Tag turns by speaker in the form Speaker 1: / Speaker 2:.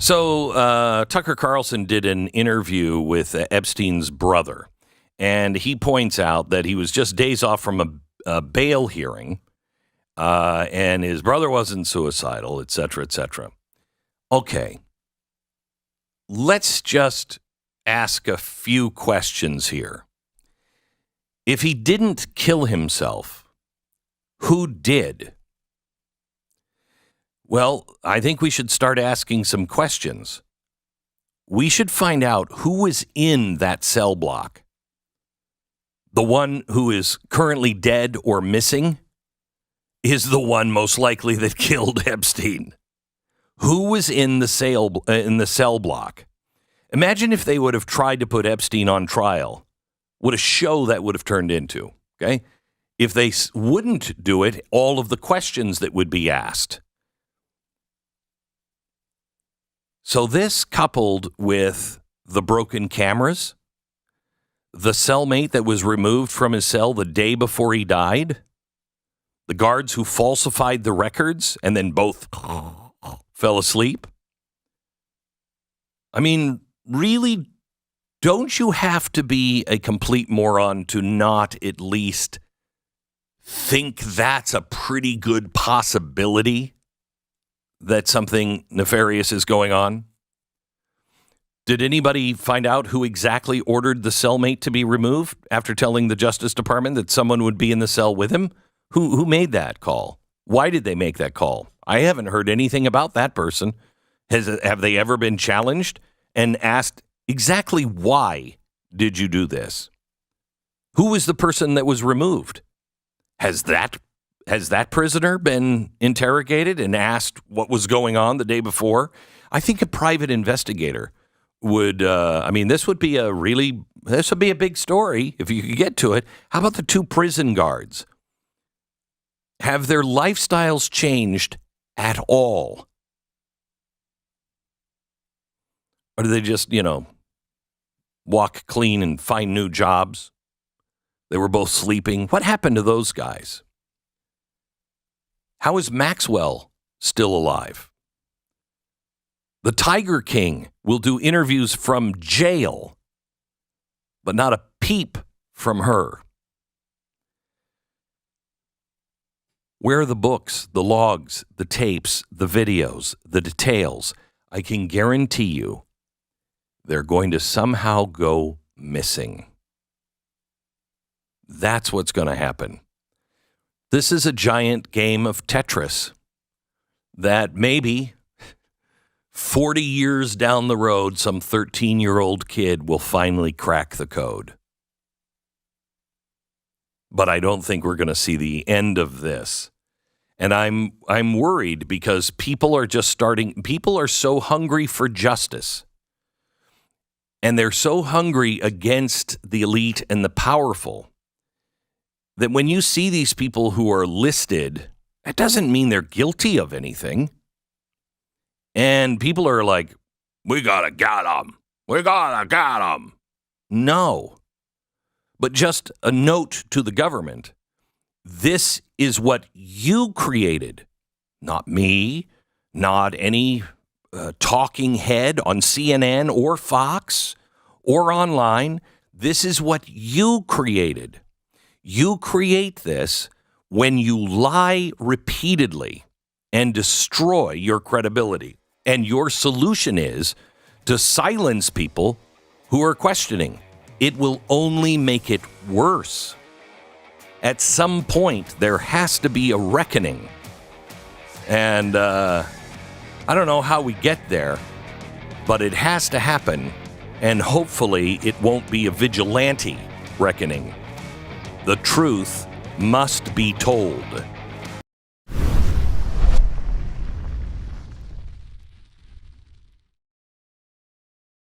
Speaker 1: So Tucker Carlson did an interview with Epstein's brother, and he points out that he was just days off from a bail hearing, and his brother wasn't suicidal, et cetera, et cetera. Okay, let's just ask a few questions here. If he didn't kill himself, who did? Well, I think we should start asking some questions. We should find out who was in that cell block. The one who is currently dead or missing is the one most likely that killed Epstein. Who was in the cell block? Imagine if they would have tried to put Epstein on trial. What a show that would have turned into, okay? If they wouldn't do it, all of the questions that would be asked. So this, coupled with the broken cameras, the cellmate that was removed from his cell the day before he died, the guards who falsified the records and then both fell asleep. I mean, really, don't you have to be a complete moron to not at least think that's a pretty good possibility that something nefarious is going on? Did anybody find out who exactly ordered the cellmate to be removed after telling the Justice Department that someone would be in the cell with him? Who made that call? Why did they make that call? I haven't heard anything about that person. Have they ever been challenged and asked exactly why did you do this? Who was the person that was removed? Has that prisoner been interrogated and asked what was going on the day before? I think a private investigator would, this would be a big story if you could get to it. How about the two prison guards? Have their lifestyles changed at all? Or do they just, walk clean and find new jobs? They were both sleeping. What happened to those guys? How is Maxwell still alive? The Tiger King will do interviews from jail, but not a peep from her. Where are the books, the logs, the tapes, the videos, the details? I can guarantee you they're going to somehow go missing. That's what's going to happen. This is a giant game of Tetris that maybe 40 years down the road, some 13-year-old kid will finally crack the code. But I don't think we're going to see the end of this. And I'm worried because people are so hungry for justice. And they're so hungry against the elite and the powerful that when you see these people who are listed, that doesn't mean they're guilty of anything. And people are like, we gotta get them. We gotta get them. No. But just a note to the government. This is what you created. Not me, not any talking head on CNN or Fox or online. This is what you created. You create this when you lie repeatedly and destroy your credibility. And your solution is to silence people who are questioning. It will only make it worse. At some point, there has to be a reckoning. And I don't know how we get there, but it has to happen. And hopefully it won't be a vigilante reckoning. The truth must be told.